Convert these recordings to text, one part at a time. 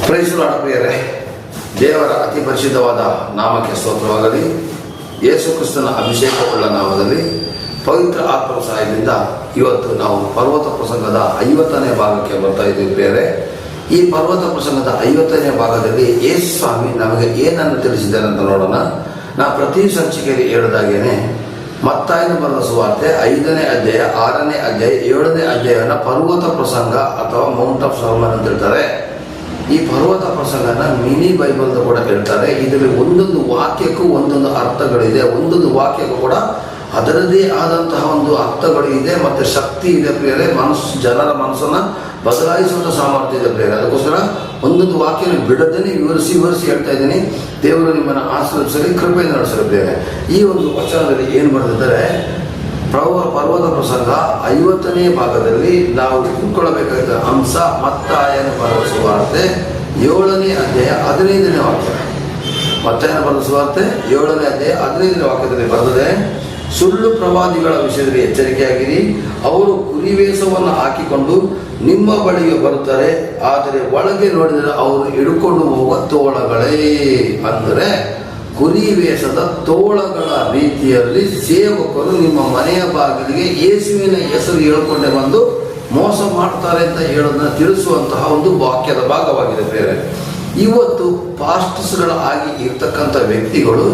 Price lord ಪ್ರಿಯರೇ, ದೇವರ ಅತಿ ಪರಿಶುದ್ಧವಾದ ನಾಮಕ್ಕೆ ಸ್ತೋತ್ರವಾಗಲಿ. ಯೇಸು ಕ್ರಿಸ್ತನ ಅಭಿಷೇಕವುಳ್ಳ ನಾಮದಲ್ಲಿ ಪವಿತ್ರ ಆತ್ಮರ ಸಹಾಯದಿಂದ ಇವತ್ತು ನಾವು ಪರ್ವತ ಪ್ರಸಂಗದ 50ನೇ ಭಾಗಕ್ಕೆ ಬರ್ತಾ ಇದ್ದೀವಿ ಪ್ರಿಯರೇ. ಈ ಪರ್ವತ ಪ್ರಸಂಗದ 50ನೇ ಭಾಗದಲ್ಲಿ ಯೇಸು ಸ್ವಾಮಿ ನಮಗೆ ಏನನ್ನು ತಿಳಿಸಿದ್ದಾರೆ ಅಂತ ನೋಡೋಣ. ನಾ ಪ್ರತಿ ಸಂಚಿಕೆಯಲ್ಲಿ ಹೇಳಿದಾಗೇನೆ ಮತ್ತಾಯನ ಬರೆದ ಸುವಾರ್ತೆ 5ನೇ ಅಧ್ಯಾಯ, 6ನೇ ಅಧ್ಯಾಯ, 7ನೇ ಅಧ್ಯಾಯವನ್ನು ಪರ್ವತ ಪ್ರಸಂಗ ಅಥವಾ ಮೌಂಟ್ ಆಫ್ ಸರ್ಮನ್ ಅಂತ ಹೇಳ್ತಾರೆ. ಈ ಪರ್ವತ ಪ್ರಸಂಗನ ಮಿನಿ ಬೈಬಲ್ ಕೂಡ ಹೇಳ್ತಾರೆ. ಇದರಲ್ಲಿ ಒಂದೊಂದು ವಾಕ್ಯಕ್ಕೂ ಒಂದೊಂದು ಅರ್ಥಗಳಿದೆ. ಒಂದೊಂದು ವಾಕ್ಯಕ್ಕೂ ಕೂಡ ಅದರದೇ ಆದಂತಹ ಒಂದು ಅರ್ಥಗಳು ಇದೆ ಮತ್ತು ಶಕ್ತಿ ಇದೆ ಪ್ರಿಯರೇ. ಜನರ ಮನಸ್ಸನ್ನ ಬದಲಾಯಿಸುವಂಥ ಸಾಮರ್ಥ್ಯ ಇದೆ ಪ್ರಿಯರೇ. ಅದಕ್ಕೋಸ್ಕರ ಒಂದೊಂದು ವಾಕ್ಯನ ಬಿಡದೇನೆ ವಿವರಿಸಿ ಹೇಳ್ತಾ ಇದ್ದೀನಿ. ದೇವರು ನಿಮ್ಮನ್ನು ಆಶೀರ್ವದಿಸಲಿ, ಕೃಪೆಯಿಂದ ನಡೆಸಲಿ ಪ್ರಿಯರೇ. ಈ ಒಂದು ವಚನದಲ್ಲಿ ಏನು ಬರೆದಿದ್ದಾರೆ, ಪರ್ವತ ಪ್ರಸಂಗ 50ನೇ ಭಾಗದಲ್ಲಿ ನಾವು ತಿಳ್ಕೊಳ್ಳಬೇಕಾದ ಅಂಶ ಮತ್ತಾಯನ ಬರೆದ ಸುವಾರ್ತೆ 7ನೇ ಅಧ್ಯಾಯ 15ನೇ ವಾಕ್ಯ. ಮತ್ತಾಯನ ಬರೆದ ಸುವಾರ್ತೆ 7ನೇ ಅಧ್ಯಾಯ 15ನೇ ವಾಕ್ಯದಲ್ಲಿ ಬರೆದಿದೆ, ಸುಳ್ಳು ಪ್ರವಾದಿಗಳ ವಿಷಯದಲ್ಲಿ ಎಚ್ಚರಿಕೆಯಾಗಿರಿ. ಅವರು ಕುರಿವೇಷವನ್ನು ಹಾಕಿಕೊಂಡು ನಿಮ್ಮ ಬಳಿಗೆ ಬರುತ್ತಾರೆ, ಆದರೆ ಒಳಗೆ ನೋಡಿದರೆ ಅವರು ಹಿಡ್ಕೊಂಡು ಹೋಗುವ ತೋಳಗಳೇ. ಅಂದರೆ ಕುರಿವೇಷದ ತೋಳಗಳ ರೀತಿಯಲ್ಲಿ ಸೇವಕರು ನಿಮ್ಮ ಮನೆಯ ಬಾಗಿಲಿಗೆ ಯೇಸುವಿನ ಹೆಸರು ಹೇಳ್ಕೊಂಡೆ ಬಂದು ಮೋಸ ಮಾಡ್ತಾರೆ ಅಂತ ಹೇಳೋದನ್ನ ತಿಳಿಸುವಂತಹ ಒಂದು ವಾಕ್ಯದ ಭಾಗವಾಗಿದೆ ಬೇರೆ. ಇವತ್ತು ಪಾಸ್ಟರ್ಸ್ಗಳ ಆಗಿ ಇರ್ತಕ್ಕಂಥ ವ್ಯಕ್ತಿಗಳು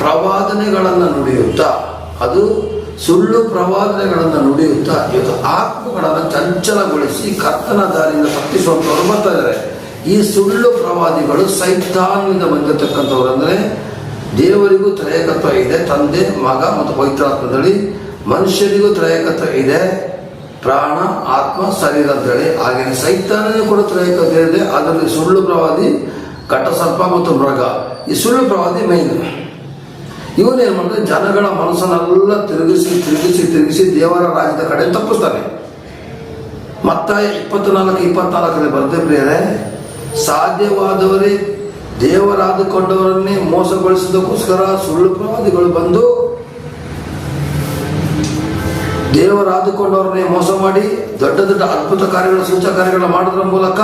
ಪ್ರವಾದನೆಗಳನ್ನು ನುಡಿಯುತ್ತಾ, ಅದು ಸುಳ್ಳು ಪ್ರವಾದನೆಗಳನ್ನು ನುಡಿಯುತ್ತಾ ಇವತ್ತು ಆತ್ಮಗಳನ್ನು ಚಂಚಲಗೊಳಿಸಿ ಕರ್ತನ ದಾರಿಯಿಂದ ತಪ್ಪಿಸುವಂಥವ್ರು ಬರ್ತಾ ಇದ್ದಾರೆ. ಈ ಸುಳ್ಳು ಪ್ರವಾದಿಗಳು ಸೈತಾನದಿಂದ ಬಂದಿರತಕ್ಕಂಥವ್ರು. ಅಂದರೆ ದೇವರಿಗೂ ತ್ರಯಕತ್ವ ಇದೆ, ತಂದೆ, ಮಗ ಮತ್ತು ಪವಿತ್ರಾತ್ಮದಲ್ಲಿ. ಮನುಷ್ಯರಿಗೂ ತ್ರಯಕತ್ವ ಇದೆ, ಪ್ರಾಣ, ಆತ್ಮ, ಶರೀರ ಅಂತೇಳಿ. ಹಾಗೆಯೇ ಸೈತಾನನಿಗೂ ಕೂಡ ತ್ರಯಕತ್ವ ಇದೆ. ಅದರಲ್ಲಿ ಸುಳ್ಳು ಪ್ರವಾದಿ, ಘಟಸರ್ಪ ಮತ್ತು ಮೃಗ, ಈ ಸುಳ್ಳು ಪ್ರವಾದಿ ಮೈನ್. ಇವನೇನು ಮಾಡಿದ್ರೆ ಜನಗಳ ಮನಸ್ಸನ್ನೆಲ್ಲ ತಿರುಗಿಸಿ ದೇವರ ರಾಜ್ಯದ ಕಡೆ ತಪ್ಪಿಸ್ತಾನೆ. ಮತ್ತಾಯ 24:24 ಬರುತ್ತೆ ಪ್ರಿಯರೇ, ಸಾಧ್ಯವಾದವರೇ ದೇವರಾದುಕೊಂಡವರನ್ನೇ ಮೋಸಗೊಳಿಸೋದಕ್ಕೋಸ್ಕರ ಸುಳ್ಳು ಪ್ರವಾದಿಗಳು ಬಂದು ದೇವರಾದುಕೊಂಡವರನ್ನೇ ಮೋಸ ಮಾಡಿ ದೊಡ್ಡ ದೊಡ್ಡ ಅದ್ಭುತ ಕಾರ್ಯಗಳು, ಸೂಚಕ ಕಾರ್ಯಗಳು ಮಾಡೋದ್ರ ಮೂಲಕ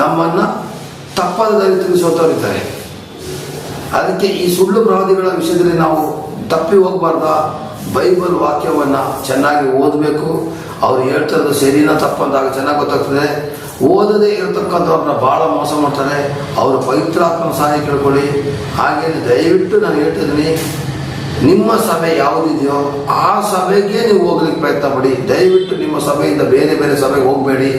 ನಮ್ಮನ್ನ ತಪ್ಪಾದ ದಾರಿ ತಿಳಿಸುವಂತವರಿದ್ದಾರೆ. ಅದಕ್ಕೆ ಈ ಸುಳ್ಳು ಪ್ರವಾದಿಗಳ ವಿಷಯದಲ್ಲಿ ನಾವು ತಪ್ಪಿ ಹೋಗಬಾರ್ದ. ಬೈಬಲ್ ವಾಕ್ಯವನ್ನ ಚೆನ್ನಾಗಿ ಓದಬೇಕು. ಅವ್ರು ಹೇಳ್ತಿರೋದು ಸರಿನಾ ತಪ್ಪಂದಾಗ ಚೆನ್ನಾಗಿ ಗೊತ್ತಾಗ್ತದೆ. ಓದದೇ ಇರತಕ್ಕಂಥವ್ರನ್ನ ಭಾಳ ಮೋಸ ಮಾಡ್ತಾರೆ. ಅವರು ಪವಿತ್ರಾತ್ಮನ ಸಹಾಯ ಕೇಳ್ಕೊಳ್ಳಿ. ಹಾಗೇನೆ ದಯವಿಟ್ಟು ನಾನು ಹೇಳ್ತಿದ್ದೀನಿ, ನಿಮ್ಮ ಸಭೆ ಯಾವುದಿದೆಯೋ ಆ ಸಭೆಗೆ ನೀವು ಹೋಗ್ಲಿಕ್ಕೆ ಪ್ರಯತ್ನ ಪಡಿ. ದಯವಿಟ್ಟು ನಿಮ್ಮ ಸಭೆಯಿಂದ ಬೇರೆ ಬೇರೆ ಸಭೆಗೆ ಹೋಗಬೇಡಿ.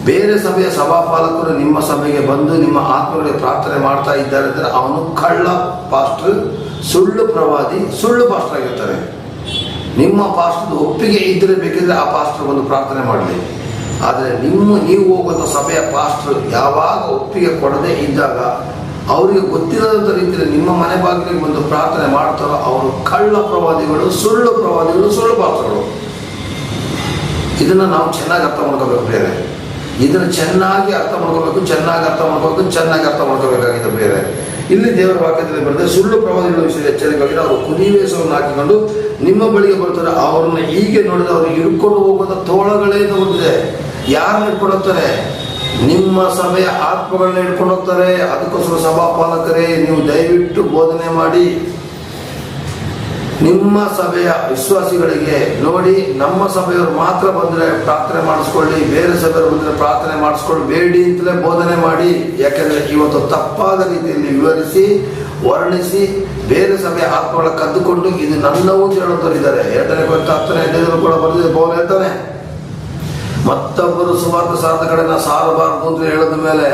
ಬೇರೆ ಸಭೆಯ ಸಭಾಪಾಲಕರು ನಿಮ್ಮ ಸಭೆಗೆ ಬಂದು ನಿಮ್ಮ ಆತ್ಮಗಳಿಗೆ ಪ್ರಾರ್ಥನೆ ಮಾಡ್ತಾ ಇದ್ದಾರೆ ಅಂದರೆ ಅವನು ಕಳ್ಳ ಪಾಸ್ಟರ್, ಸುಳ್ಳು ಪ್ರವಾದಿ, ಸುಳ್ಳು ಪಾಸ್ಟರ್ ಆಗಿರ್ತಾರೆ. ನಿಮ್ಮ ಪಾಸ್ಟರ್ ಒಪ್ಪಿಗೆ ಇದ್ದರೆ ಬೇಕಿದ್ರೆ ಆ ಪಾಸ್ಟರ್ ಬಂದು ಪ್ರಾರ್ಥನೆ ಮಾಡಲಿ. ಆದರೆ ನೀವು ಹೋಗುವಂಥ ಸಭೆಯ ಪಾಸ್ಟರ್ ಯಾವಾಗ ಒಪ್ಪಿಗೆ ಕೊಡದೇ ಇದ್ದಾಗ, ಅವರಿಗೆ ಗೊತ್ತಿಲ್ಲದಂಥ ರೀತಿಯಲ್ಲಿ ನಿಮ್ಮ ಮನೆ ಬಾಗಿಲಿಗೆ ಬಂದು ಪ್ರಾರ್ಥನೆ ಮಾಡ್ತಾರೋ ಅವರು ಕಳ್ಳ ಪ್ರವಾದಿಗಳು, ಸುಳ್ಳು ಪ್ರವಾದಿಗಳು, ಸುಳ್ಳು ಪಾಸ್ಟರ್ಗಳು. ಇದನ್ನು ನಾವು ಚೆನ್ನಾಗಿ ಅರ್ಥ ಮಾಡ್ಕೋಬೇಕು ಬೇರೆ. ಇದನ್ನು ಚೆನ್ನಾಗಿ ಅರ್ಥ ಮಾಡ್ಕೋಬೇಕಾಗಿದೆ ಬೇರೆ. ಇಲ್ಲಿ ದೇವರ ವಾಕ್ಯದಲ್ಲಿ ಬರ್ತದೆ, ಸುಳ್ಳು ಪ್ರವಾದಿಗಳ ವಿಷಯ ಎಚ್ಚರಿಕೆಯಾಗಿ ಅವರು ಕುರಿವೇಷವನ್ನು ಹಾಕಿಕೊಂಡು ನಿಮ್ಮ ಬಳಿಗೆ ಬರ್ತಾರೆ, ಅವ್ರನ್ನ ಹೀಗೆ ನೋಡಿದ್ರೆ ಅವ್ರಿಗೆ ಹಿಡ್ಕೊಂಡು ಹೋಗೋದ ತೋಳಗಳೇ ನೋಡಿದೆ. ಯಾರನ್ನ ಹಿಡ್ಕೊಂಡು ಹೋಗ್ತಾರೆ? ನಿಮ್ಮ ಸಭೆಯ ಆತ್ಮಗಳನ್ನ ಹಿಡ್ಕೊಂಡು ಹೋಗ್ತಾರೆ. ಅದಕ್ಕೋಸ್ಕರ ಸಭಾಪಾಲಕರೇ, ನೀವು ದಯವಿಟ್ಟು ಬೋಧನೆ ಮಾಡಿ ನಿಮ್ಮ ಸಭೆಯ ವಿಶ್ವಾಸಿಗಳಿಗೆ ನೋಡಿ, ನಮ್ಮ ಸಭೆಯವರು ಮಾತ್ರ ಬಂದರೆ ಪ್ರಾರ್ಥನೆ ಮಾಡಿಸ್ಕೊಳ್ಳಿ, ಬೇರೆ ಸಭೆಯವರು ಬಂದರೆ ಪ್ರಾರ್ಥನೆ ಮಾಡಿಸ್ಕೊಳ್ಬೇಡಿ ಅಂತಲೇ ಬೋಧನೆ ಮಾಡಿ. ಯಾಕೆಂದರೆ ಇವತ್ತು ತಪ್ಪಾದ ರೀತಿಯಲ್ಲಿ ವಿವರಿಸಿ ವರ್ಣಿಸಿ ಬೇರೆ ಸಭೆಯ ಆತ್ಮಗಳ ಕದ್ದುಕೊಂಡು ಇದು ನನ್ನವು ಅಂತ ಹೇಳುತ್ತವರಿದ್ದಾರೆ. 2ನೇ ಕೊರಿಂಥ 10ನೇ ಅಧ್ಯಾಯದಲ್ಲೂ ಕೂಡ ಬರೆದಿದೆ. ಪೌಲ ಹೇಳ್ತಾನೆ, ಮತ್ತೊಬ್ಬರು ಸುವಾರ್ತೆ ಸಾರದ ಕಡೆ ನಾವು ಸಾರಬಾರದು ಅಂತ ಹೇಳಿದ ಮೇಲೆ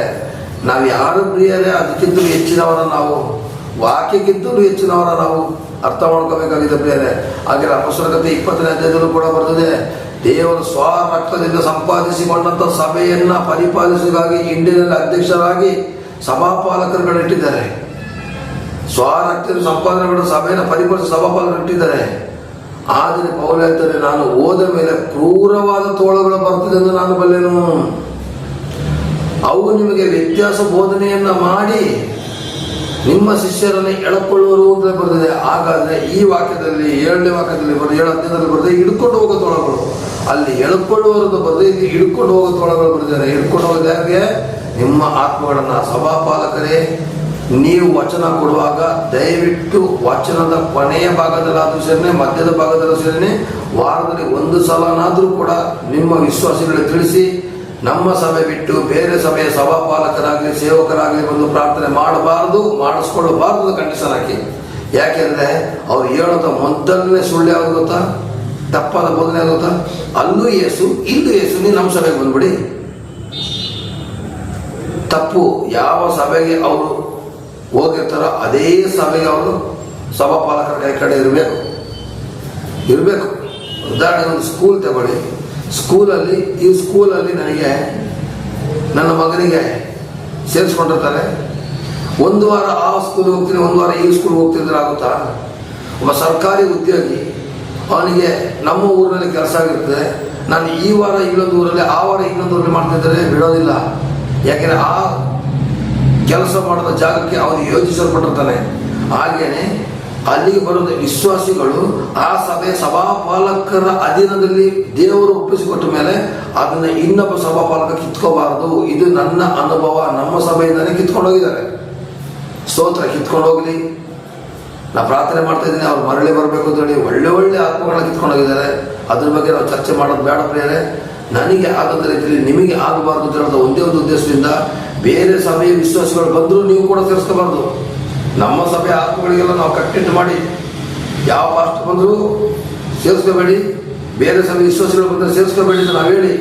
ನಾವು ಯಾರು ಪ್ರಿಯರೇ? ಅದಕ್ಕಿಂತಲೂ ಹೆಚ್ಚಿನವರ ನಾವು, ವಾಕ್ಯಕ್ಕಿಂತಲೂ ಹೆಚ್ಚಿನವರ ನಾವು ಅರ್ಥ ಮಾಡ್ಕೋಬೇಕಾಗಿದೆ ಪ್ರಿಯರೇ. ಹಾಗೆ ಅಪೊಸ್ತಲಕತೆ 20ನೇ ಅಧ್ಯಾಯದಲ್ಲೂ ಕೂಡ ಬರ್ತದೆ, ದೇವರು ಸ್ವರಕ್ತದಿಂದ ಸಂಪಾದಿಸಿಕೊಂಡಂಥ ಸಭೆಯನ್ನ ಪರಿಪಾಲಿಸುವುದಾಗಿ ಇಂಡಿಯಾದಲ್ಲಿ ಅಧ್ಯಕ್ಷರಾಗಿ ಸಭಾಪಾಲಕರುಗಳು ಇಟ್ಟಿದ್ದಾರೆ. ಸ್ವರಕ್ತದಿಂದ ಸಂಪಾದನೆಗೊಂಡ ಸಭೆಯನ್ನು ಪರಿಪಾಲಿಸಿ ಸಭಾಪಾಲಕರು ಇಟ್ಟಿದ್ದಾರೆ. ಆದರೆ ಪೌಲ ಹೇಳ್ತಾರೆ, ನಾನು ಹೋದ ಮೇಲೆ ಕ್ರೂರವಾದ ತೋಳಗಳು ಬರ್ತದೆ ಎಂದು ನಾನು ಬಲ್ಲೆನು. ಅವು ನಿಮಗೆ ವ್ಯತ್ಯಾಸ ಬೋಧನೆಯನ್ನ ಮಾಡಿ ನಿಮ್ಮ ಶಿಷ್ಯರನ್ನು ಎಳಕೊಳ್ಳುವರು ಅಂತ ಬರ್ತದೆ. ಹಾಗಾದ್ರೆ ಈ ವಾಕ್ಯದಲ್ಲಿ 7ನೇ ವಾಕ್ಯದಲ್ಲಿ 7 ಅಧ್ಯಾಯದಲ್ಲಿ ಬರ್ತದೆ ಹಿಡ್ಕೊಂಡು ಹೋಗೋ ತೋಳಗಳು. ಅಲ್ಲಿ ಎಳ್ಕೊಳ್ಳುವವರದ್ದು ಬರ್ತದೆ, ಇಲ್ಲಿ ಹಿಡ್ಕೊಂಡು ಹೋಗೋ ತೋಳಗಳು ಬರ್ತಿದ್ದಾರೆ. ಹಿಡ್ಕೊಂಡು ಹೋಗೋದು ಯಾರಿಗೆ? ನಿಮ್ಮ ಆತ್ಮಗಳನ್ನು ಸಭಾಪಾಲಕರೇ, ನೀವು ವಚನ ಕೊಡುವಾಗ ದಯವಿಟ್ಟು ವಚನದ ಕೊನೆಯ ಭಾಗದಲ್ಲಾದರೂ ಸೇರಿನೇ, ಮಧ್ಯದ ಭಾಗದಲ್ಲೂ ಸೇರಿನೇ, ವಾರದಲ್ಲಿ ಒಂದು ಸಲನಾದರೂ ಕೂಡ ನಿಮ್ಮ ವಿಶ್ವಾಸಿಗಳಿಗೆ ತಿಳಿಸಿ, ನಮ್ಮ ಸಭೆ ಬಿಟ್ಟು ಬೇರೆ ಸಭೆಯ ಸಭಾಪಾಲಕರಾಗಲಿ ಸೇವಕರಾಗಲಿ ಬಂದು ಪ್ರಾರ್ಥನೆ ಮಾಡಬಾರದು, ಮಾಡಿಸ್ಕೊಳ್ಳಬಾರದು ಕಂಡೀಷನ್ ಹಾಕಿ. ಯಾಕೆಂದ್ರೆ ಅವ್ರು ಹೇಳೋದ ಮೊದಲನೇ ಸುಳ್ಳು ಯಾವ್ದು ಗೊತ್ತಾ? ತಪ್ಪಾದ ಬೋಧನೆ ಯಾವ್ದು ಗೊತ್ತಾ? ಅಲ್ಲೂ ಯೇಸು ಇಲ್ಲೂ ಯೇಸು, ನೀವು ನಮ್ಮ ಸಭೆಗೆ ಬಂದ್ಬಿಡಿ. ತಪ್ಪು. ಯಾವ ಸಭೆಗೆ ಅವರು ಹೋಗಿರ್ತಾರೋ ಅದೇ ಸಭೆಗೆ ಅವರು ಸಭಾಪಾಲಕರ ಕೈ ಕಡೆ ಇರಬೇಕು. ಉದಾಹರಣೆಗೆ ಒಂದು ಸ್ಕೂಲ್ ತಗೊಳ್ಳಿ. ಈ ಸ್ಕೂಲಲ್ಲಿ ನನಗೆ ನನ್ನ ಮಗನಿಗೆ ಸೇರಿಸ್ಕೊಂಡಿರ್ತಾರೆ. ಒಂದು ವಾರ ಆ ಸ್ಕೂಲ್ಗೆ ಹೋಗ್ತೀನಿ, ಒಂದು ವಾರ ಈ ಸ್ಕೂಲ್ಗೆ ಹೋಗ್ತಿದ್ರೆ ಆಗುತ್ತಾ? ಒಬ್ಬ ಸರ್ಕಾರಿ ಉದ್ಯೋಗಿ, ಅವನಿಗೆ ನಮ್ಮ ಊರಿನಲ್ಲಿ ಕೆಲಸ ಆಗಿರ್ತದೆ. ನಾನು ಈ ವಾರ ಇನ್ನೊಂದು ಊರಲ್ಲಿ, ಆ ವಾರ ಇನ್ನೊಂದು ಊರಲ್ಲಿ ಮಾಡ್ತಿದ್ದರೆ ಬಿಡೋದಿಲ್ಲ. ಯಾಕೆಂದರೆ ಆ ಕೆಲಸ ಮಾಡಿದ ಜಾಗಕ್ಕೆ ಅವನು ಯೋಜಿಸಲ್ಪಟ್ಟಿರ್ತಾನೆ. ಹಾಗೇನೆ ಅಲ್ಲಿಗೆ ಬರೋದು ವಿಶ್ವಾಸಿಗಳು ಆ ಸಭೆ ಸಭಾಪಾಲಕರ ಅಧೀನದಲ್ಲಿ ದೇವರು ಒಪ್ಪಿಸಿಕೊಟ್ಟ ಮೇಲೆ ಅದನ್ನ ಇನ್ನೊಬ್ಬ ಸಭಾಪಾಲಕ ಕಿತ್ಕೋಬಾರದು. ಇದು ನನ್ನ ಅನುಭವ. ನಮ್ಮ ಸಭೆಯಿಂದಲೇ ಕಿತ್ಕೊಂಡು ಹೋಗಿದ್ದಾರೆ. ಸ್ತೋತ್ರ. ಕಿತ್ಕೊಂಡು ಹೋಗ್ಲಿ. ನಾ ಪ್ರಾರ್ಥನೆ ಮಾಡ್ತಾ ಇದ್ದೀನಿ, ಅವ್ರು ಮರಳಿ ಬರಬೇಕು ಅಂತ ಹೇಳಿ ಒಳ್ಳೆ ಆತ್ಮಗಳನ್ನ ಕಿತ್ಕೊಂಡು ಹೋಗಿದ್ದಾರೆ. ಅದ್ರ ಬಗ್ಗೆ ನಾವು ಚರ್ಚೆ ಮಾಡೋದು ಬೇಡ ಪ್ರಿಯರೇ. ನನಗೆ ಆಗದ ರೀತಿಯಲ್ಲಿ ನಿಮಗೆ ಆಗಬಾರ್ದು ಅಂತ ಹೇಳೋದು ಒಂದೇ ಒಂದು ಉದ್ದೇಶದಿಂದ, ಬೇರೆ ಸಭೆಯ ವಿಶ್ವಾಸಿಗಳು ಬಂದರೂ ನೀವು ಕೂಡ ಸೇರಿಸ್ಕೋಬಾರ್ದು. ನಮ್ಮ ಸಭೆಯ ಆತ್ಮಗಳಿಗೆಲ್ಲ ನಾವು ಕಟ್ಟಿಟ್ಟು ಮಾಡಿ, ಯಾವ ಪಾಸ್ಟ್ ಬಂದರೂ ಸೇರಿಸ್ಕೋಬೇಡಿ, ಬೇರೆ ಸಭೆ ವಿಶ್ವಾಸಿಗಳು ಬಂದರೆ ಸೇರಿಸ್ಕೋಬೇಡಿ ಅಂತ ನಾವು ಹೇಳಿ,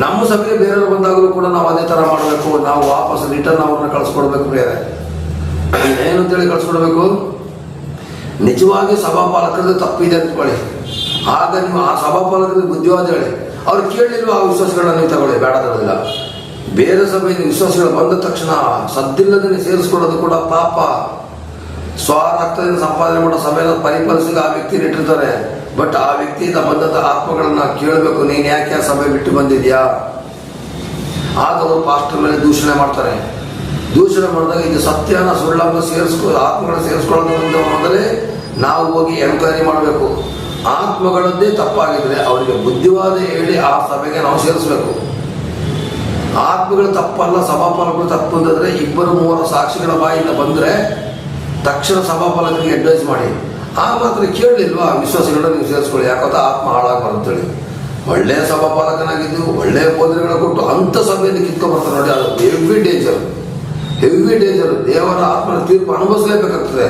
ನಮ್ಮ ಸಭೆಗೆ ಬೇರೆಯವರು ಬಂದಾಗಲೂ ಕೂಡ ನಾವು ಅದೇ ಥರ ಮಾಡಬೇಕು. ನಾವು ವಾಪಸ್ ರಿಟರ್ನ್ ಅವ್ರನ್ನ ಕಳಿಸ್ಕೊಡ್ಬೇಕು. ಬೇರೆ ಏನು ಅಂತೇಳಿ ಕಳಿಸ್ಕೊಡ್ಬೇಕು? ನಿಜವಾಗಿ ಸಭಾಪಾಲಕರದ್ದು ತಪ್ಪಿದೆ ಅಂದ್ಕೊಳ್ಳಿ. ಆಗ ನೀವು ಆ ಸಭಾಪಾಲಕರಿಗೆ ಬುದ್ಧಿವಾದ ಹೇಳಿ, ಅವ್ರು ಕೇಳಲಿಲ್ವ ಆ ವಿಶ್ವಾಸಗಳನ್ನ ನೀವು ತಗೊಳ್ಳಿ, ಬೇಡದಿಲ್ಲ. ಬೇರೆ ಸಭೆಯ ವಿಶ್ವಾಸಗಳು ಬಂದ ತಕ್ಷಣ ಸದ್ದಿಲ್ಲದೇ ಸೇರಿಸ್ಕೊಳ್ಳೋದು ಕೂಡ ಪಾಪ. ಸ್ವರಕ್ತದಿಂದ ಸಂಪಾದನೆ ಮಾಡೋ ಸಭೆಯನ್ನು ಪರಿಪಾಲಿಸಿದ ಆ ವ್ಯಕ್ತಿ ಇಟ್ಟಿರ್ತಾರೆ. ಬಟ್ ಆ ವ್ಯಕ್ತಿಯಿಂದ ಬಂದಂಥ ಆತ್ಮಗಳನ್ನ ಕೇಳಬೇಕು, ನೀನು ಯಾಕೆ ಆ ಸಭೆ ಬಿಟ್ಟು ಬಂದಿದ್ಯಾ? ಆಗ ಅವರು ಪಾಸ್ಟರ್ ಮೇಲೆ ದೂಷಣೆ ಮಾಡ್ತಾರೆ. ದೂಷಣೆ ಮಾಡಿದಾಗ ಇದು ಸತ್ಯನ ಸುಳ್ಳನ್ನು ಆತ್ಮಗಳನ್ನ ಸೇರಿಸ್ಕೊಳ್ಳೋದು ಮೊದಲೇ ನಾವು ಹೋಗಿ ಎನ್ಕ್ವೈರಿ ಮಾಡಬೇಕು. ಆತ್ಮಗಳದ್ದೇ ತಪ್ಪಾಗಿದ್ರೆ ಅವರಿಗೆ ಬುದ್ಧಿವಾದ ಹೇಳಿ ಆ ಸಭೆಗೆ ನಾವು ಸೇರಿಸಬೇಕು. ಆತ್ಮಗಳು ತಪ್ಪಲ್ಲ, ಸಭಾಪಾಲಕರು ತಪ್ಪು ಅಂತಂದ್ರೆ 2-3 ಸಾಕ್ಷಿಗಳ ಬಾಯಿಂದ ಬಂದ್ರೆ ತಕ್ಷಣ ಸಭಾಪಾಲಕರಿಗೆ ಅಡ್ವೈಸ್ ಮಾಡಿ. ಆ ಮಾತ್ರ ಕೇಳಲಿಲ್ವಾ ವಿಶ್ವಾಸಿಗಳನ್ನ ನೀವು ಸೇರಿಸ್ಕೊಳ್ಳಿ, ಯಾಕಂತ ಆತ್ಮ ಹಾಳಾಗಬಾರ್ದು ಅಂತೇಳಿ. ಒಳ್ಳೆಯ ಸಭಾಪಾಲಕನಾಗಿದ್ದು ಒಳ್ಳೆಯ ಬೋಧನೆಗಳ ಕೊಟ್ಟು ಅಂಥ ಸಭೆಯಲ್ಲಿ ಕಿತ್ಕೊಂಡ್ಬರ್ತಾರೆ ನೋಡಿ, ಅದು ಹೆವಿ ಡೇಂಜರ್. ದೇವರ ಆತ್ಮನ ತೀರ್ಪು ಅನುಭವಿಸಲೇಬೇಕಾಗ್ತದೆ.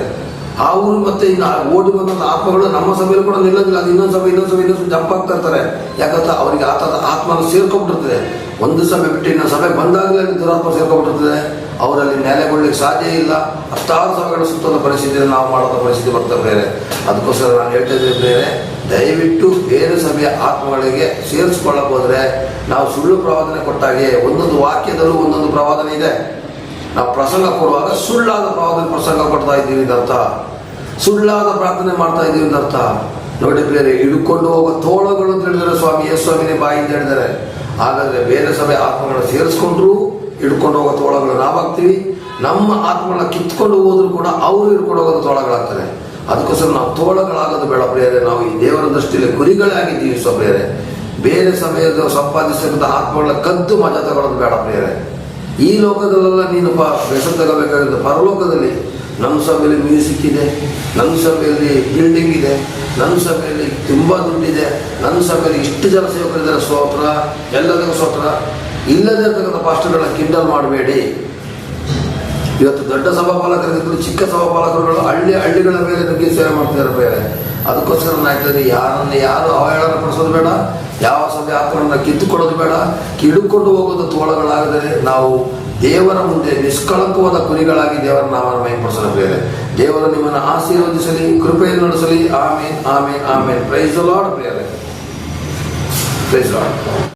ಆ ಊರು ಮತ್ತೆ ಇನ್ನು ಓಡಿ ಬಂದಂಥ ಆತ್ಮಗಳು ನಮ್ಮ ಸಭೆಯಲ್ಲಿ ಕೂಡ ನಿಲ್ಲೋದಿಲ್ಲ. ಅದು ಇನ್ನೊಂದು ಸಭೆ ಜಂಪ್ ಆಗ್ತಾ ಇರ್ತಾರೆ. ಯಾಕಂತ ಅವರಿಗೆ ಆತ್ಮನ ಸೇರ್ಕೊಂಡ್ಬಿಟ್ಟಿರ್ತದೆ. ಒಂದು ಸಭೆ ಬಿಟ್ಟು ಇನ್ನೊಂದು ಸಭೆ ಬಂದಾಗಲೇ ಅಲ್ಲಿ ದುರಾತ್ಮ ಸೇರ್ಕೊಂಡ್ಬಿಟ್ಟಿರ್ತದೆ. ಅವರಲ್ಲಿ ನೆಲೆಗೊಳ್ಳಿಕ್ಕೆ ಸಾಧ್ಯ ಇಲ್ಲ. 10 ಸಭೆಗಳ ಸುತ್ತದ ಪರಿಸ್ಥಿತಿಯನ್ನು ನಾವು ಮಾಡೋದ ಪರಿಸ್ಥಿತಿ ಬರ್ತಾರೆ ಬೇರೆ. ಅದಕ್ಕೋಸ್ಕರ ನಾನು ಹೇಳ್ತಾ ಇದ್ದೀನಿ ಬೇರೆ, ದಯವಿಟ್ಟು ಬೇರೆ ಸಭೆಯ ಆತ್ಮಗಳಿಗೆ ಸೇರಿಸ್ಕೊಳ್ಳಕ್ ಹೋದ್ರೆ ನಾವು ಸುಳ್ಳು ಪ್ರವಾದನೆ ಕೊಟ್ಟಾಗೆ, ಒಂದೊಂದು ವಾಕ್ಯದಲ್ಲೂ ಒಂದೊಂದು ಪ್ರವಾದನೆ ಇದೆ. ನಾವು ಪ್ರಸಂಗ ಕೊಡುವಾಗ ಸುಳ್ಳಾದ ಪ್ರಸಂಗ ಕೊಡ್ತಾ ಇದ್ದೀವಿ ಅಂತ ಅರ್ಥ. ಸುಳ್ಳಾದ ಪ್ರಾರ್ಥನೆ ಮಾಡ್ತಾ ಇದ್ದೀವಿ ಅಂತ ಅರ್ಥ. ನೋಡಿ ಬೇರೆ ಹಿಡ್ಕೊಂಡು ಹೋಗೋ ತೋಳಗಳು ಅಂತ ಹೇಳಿದರೆ ಸ್ವಾಮಿ ಯೇಸುವಿನ ಬಾಯಿಂದ ಹೇಳಿದ್ದಾರೆ. ಹಾಗಾದ್ರೆ ಬೇರೆ ಸಭೆ ಆತ್ಮಗಳನ್ನ ಸೇರಿಸ್ಕೊಂಡ್ರು ಹಿಡ್ಕೊಂಡು ಹೋಗೋ ತೋಳಗಳು ನಾವಾಗ್ತೀವಿ. ನಮ್ಮ ಆತ್ಮಗಳನ್ನ ಕಿತ್ಕೊಂಡು ಹೋದ್ರು ಕೂಡ ಅವರು ಹಿಡ್ಕೊಂಡು ಹೋಗೋದು ತೋಳಗಳಾಗ್ತಾರೆ. ಅದಕ್ಕೋಸ್ಕರ ನಾವು ತೋಳಗಳಾಗೋದು ಬೇಡ ಪ್ರಿಯರೇ. ನಾವು ಈ ದೇವರ ದೃಷ್ಟಿಯಲ್ಲಿ ಕುರಿಗಳೇ ಆಗಿದ್ದೀವಿ ಪ್ರಿಯರೇ. ಬೇರೆ ಸಭೆಯ ಸಂಪಾದಿಸಿದ ಆತ್ಮಗಳನ್ನ ಕದ್ದು ಮಜಾ ತಗೊಳ್ಳೋದು ಬೇಡ ಪ್ರಿಯರೇ. ಈ ಲೋಕದಲ್ಲೆಲ್ಲ ನೀನು ಹೆಸರು ತಗೋಬೇಕಾಗಿದ್ದು, ಪರಲೋಕದಲ್ಲಿ ನಮ್ಮ ಸಭೆಯಲ್ಲಿ ಮ್ಯೂಸಿಕ್ ಇದೆ, ನನ್ನ ಸಭೆಯಲ್ಲಿ ಬಿಲ್ಡಿಂಗ್ ಇದೆ, ನನ್ನ ಸಭೆಯಲ್ಲಿ ತುಂಬ ದುಡ್ಡಿದೆ, ನನ್ನ ಸಭೆಯಲ್ಲಿ ಇಷ್ಟು ಜನ ಸೇವಕರಿದ್ದಾರೆ, ಸ್ತೋತ್ರ, ಎಲ್ಲದಕ್ಕೂ ಸ್ತೋತ್ರ. ಇಲ್ಲದೇ ಇರ್ತಕ್ಕಂಥ ಪಾಸ್ಟರ್ಗಳನ್ನ ಕಿಂಡಲ್ ಮಾಡಬೇಡಿ. ಇವತ್ತು ದೊಡ್ಡ ಸಭಾಪಾಲಕರಿಗಿಂತಲೂ ಚಿಕ್ಕ ಸಭಾಪಾಲಕರುಗಳು ಹಳ್ಳಿಗಳ ಮೇಲೆ ನುಗ್ಗಿ ಸೇವೆ ಮಾಡ್ತಿದ್ದಾರೆ ಬೇರೆ. ಅದಕ್ಕೋಸ್ಕರ ನಾಯ್ತದೆ ಯಾರು ಅವಹೇಳನ ಪಡಿಸೋದು ಬೇಡ, ಯಾವ ಸಭೆ ಆತ್ಮಗಳನ್ನ ಕಿತ್ತುಕೊಡೋದು ಬೇಡ. ಕಿಡುಕೊಂಡು ಹೋಗೋದು ತೋಳಗಳಾಗದರೆ ನಾವು ದೇವರ ಮುಂದೆ ನಿಷ್ಕಳಂಕವಾದ ಕುರಿಗಳಾಗಿ ದೇವರ ನಾಮನ ಮಹಿಮೆಪಡಿಸೋಣ ಬೇರೆ. ದೇವರು ನಿಮ್ಮನ್ನು ಆಶೀರ್ವದಿಸಲಿ, ಕೃಪೆಯನ್ನು ನಡೆಸಲಿ. ಆಮೇನ್. ಪ್ರೈಸ್ ದ ಲಾರ್ಡ್ ಪ್ರಿಯರೇ. Praise the lord.